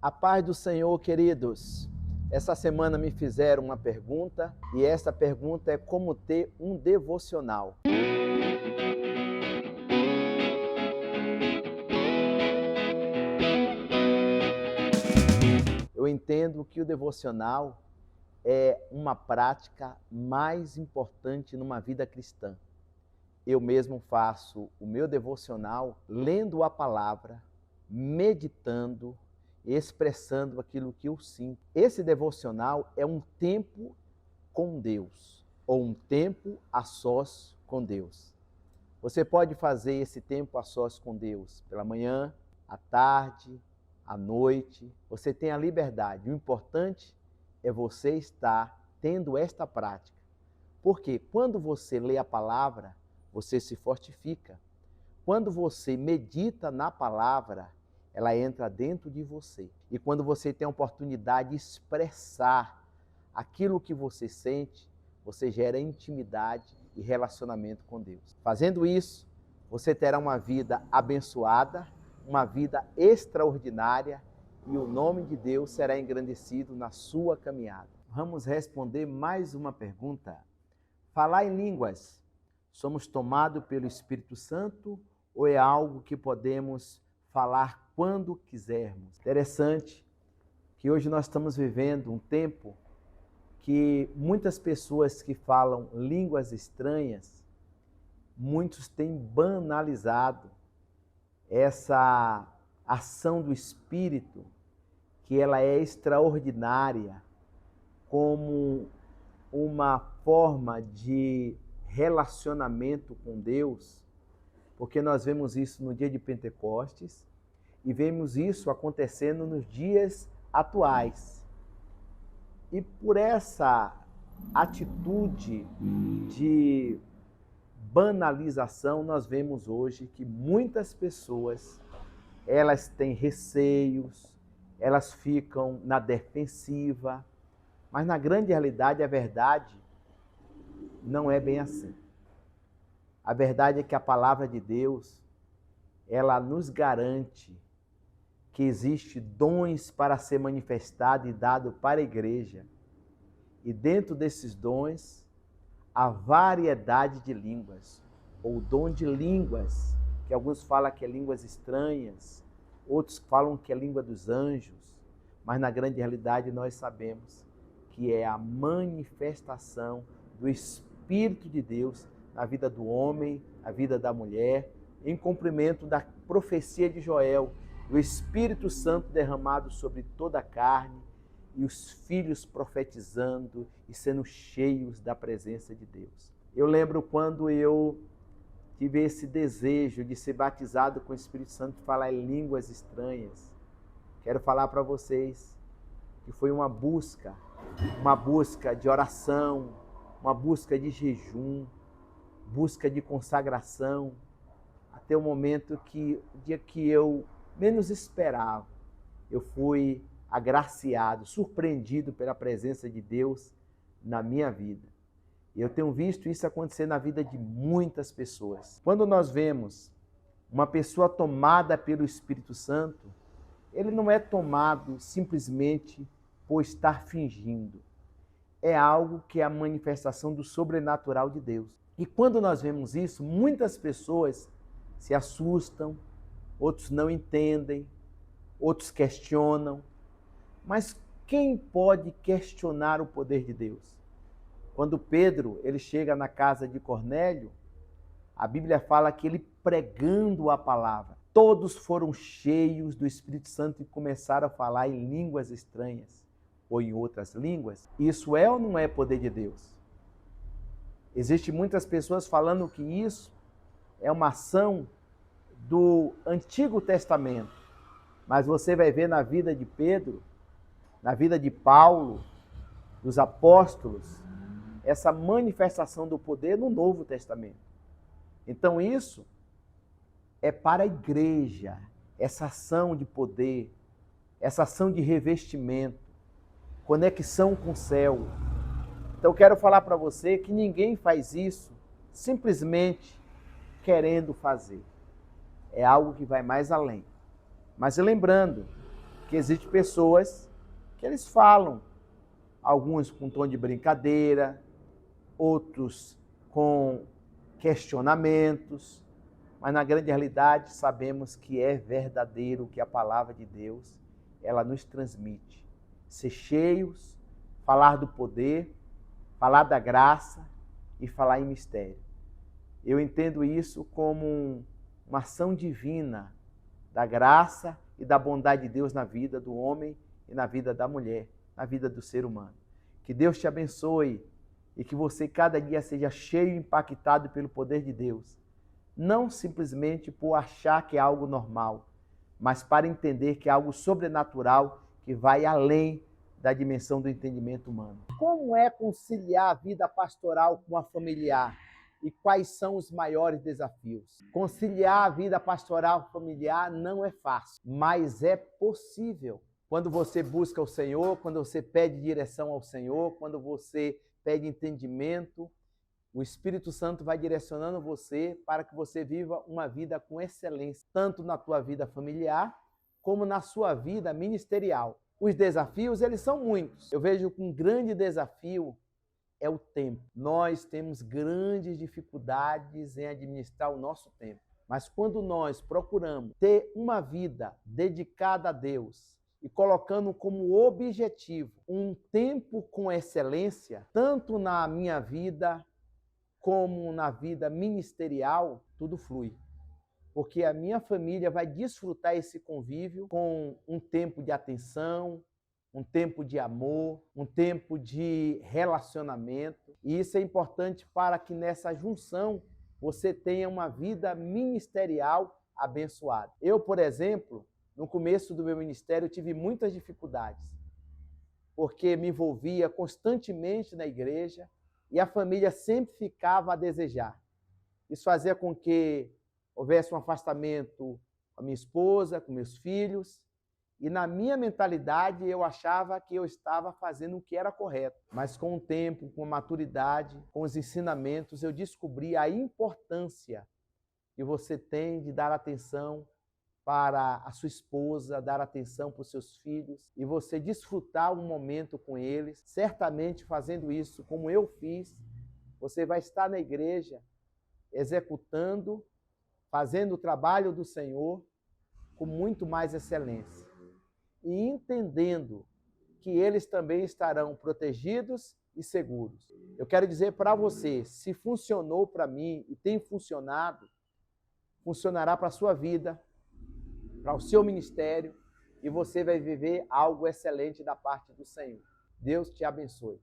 A paz do Senhor, queridos. Essa semana me fizeram uma pergunta e essa pergunta é como ter um devocional. Eu entendo que o devocional é uma prática mais importante numa vida cristã. Eu mesmo faço o meu devocional lendo a palavra, meditando, expressando aquilo que eu sinto. Esse devocional é um tempo com Deus, ou um tempo a sós com Deus. Você pode fazer esse tempo a sós com Deus pela manhã, à tarde, à noite. Você tem a liberdade. O importante é você estar tendo esta prática. Porque quando você lê a palavra, você se fortifica. Quando você medita na palavra, ela entra dentro de você. E quando você tem a oportunidade de expressar aquilo que você sente, você gera intimidade e relacionamento com Deus. Fazendo isso, você terá uma vida abençoada, uma vida extraordinária e o nome de Deus será engrandecido na sua caminhada. Vamos responder mais uma pergunta. Falar em línguas, somos tomados pelo Espírito Santo ou é algo que podemos falar quando quisermos? Interessante que hoje nós estamos vivendo um tempo que muitas pessoas que falam línguas estranhas, muitos têm banalizado essa ação do Espírito, que ela é extraordinária, como uma forma de relacionamento com Deus, porque nós vemos isso no dia de Pentecostes e vemos isso acontecendo nos dias atuais. E por essa atitude de banalização, nós vemos hoje que muitas pessoas, elas têm receios, elas ficam na defensiva, mas na grande realidade, a verdade não é bem assim. A verdade é que a palavra de Deus, ela nos garante que existe dons para ser manifestado e dado para a igreja. E dentro desses dons, a variedade de línguas, ou dom de línguas, que alguns falam que é línguas estranhas, outros falam que é língua dos anjos, mas na grande realidade nós sabemos que é a manifestação do Espírito de Deus na vida do homem, na vida da mulher, em cumprimento da profecia de Joel, o Espírito Santo derramado sobre toda a carne e os filhos profetizando e sendo cheios da presença de Deus. Eu lembro quando eu tive esse desejo de ser batizado com o Espírito Santo e falar em línguas estranhas. Quero falar para vocês que foi uma busca de oração, uma busca de jejum, busca de consagração, até o momento que, o dia que eu menos esperava, eu fui agraciado, surpreendido pela presença de Deus na minha vida. E eu tenho visto isso acontecer na vida de muitas pessoas. Quando nós vemos uma pessoa tomada pelo Espírito Santo, ele não é tomado simplesmente por estar fingindo. É algo que é a manifestação do sobrenatural de Deus. E quando nós vemos isso, muitas pessoas se assustam, outros não entendem, outros questionam. Mas quem pode questionar o poder de Deus? Quando Pedro ele chega na casa de Cornélio, a Bíblia fala que ele pregando a palavra, todos foram cheios do Espírito Santo e começaram a falar em línguas estranhas ou em outras línguas. Isso é ou não é poder de Deus? Existem muitas pessoas falando que isso é uma ação do Antigo Testamento, mas você vai ver na vida de Pedro, na vida de Paulo, dos apóstolos, essa manifestação do poder no Novo Testamento. Então isso é para a igreja, essa ação de poder, essa ação de revestimento, conexão com o céu. Então eu quero falar para você que ninguém faz isso simplesmente querendo fazer. É algo que vai mais além. Mas lembrando Que existem pessoas que eles falam, alguns com tom de brincadeira, outros com questionamentos, mas na grande realidade sabemos que é verdadeiro o que a palavra de Deus ela nos transmite. Ser cheios, falar do poder, falar da graça e falar em mistério. Eu entendo isso como uma ação divina da graça e da bondade de Deus na vida do homem e na vida da mulher, na vida do ser humano. Que Deus te abençoe e que você cada dia seja cheio e impactado pelo poder de Deus. Não simplesmente por achar que é algo normal, mas para entender que é algo sobrenatural que vai além da dimensão do entendimento humano. Como é conciliar a vida pastoral com a familiar? E quais são os maiores desafios? Conciliar a vida pastoral familiar não é fácil, mas é possível. Quando você busca o Senhor, quando você pede direção ao Senhor, quando você pede entendimento, o Espírito Santo vai direcionando você para que você viva uma vida com excelência, tanto na tua vida familiar, como na sua vida ministerial. Os desafios, eles são muitos. Eu vejo que um grande desafio é o tempo. Nós temos grandes dificuldades em administrar o nosso tempo. Mas quando nós procuramos ter uma vida dedicada a Deus e colocando como objetivo um tempo com excelência, tanto na minha vida como na vida ministerial, tudo flui. Porque a minha família vai desfrutar esse convívio com um tempo de atenção, um tempo de amor, um tempo de relacionamento. E isso é importante para que nessa junção você tenha uma vida ministerial abençoada. Eu, por exemplo, no começo do meu ministério, tive muitas dificuldades, porque me envolvia constantemente na igreja e a família sempre ficava a desejar. Isso fazia com que houvesse um afastamento com a minha esposa, com meus filhos, e na minha mentalidade eu achava que eu estava fazendo o que era correto. Mas com o tempo, com a maturidade, com os ensinamentos, eu descobri a importância que você tem de dar atenção para a sua esposa, dar atenção para os seus filhos e você desfrutar um momento com eles. Certamente fazendo isso, como eu fiz, você vai estar na igreja executando, fazendo o trabalho do Senhor com muito mais excelência. E entendendo que eles também estarão protegidos e seguros. Eu quero dizer para você, se funcionou para mim e tem funcionado, funcionará para a sua vida, para o seu ministério, e você vai viver algo excelente da parte do Senhor. Deus te abençoe.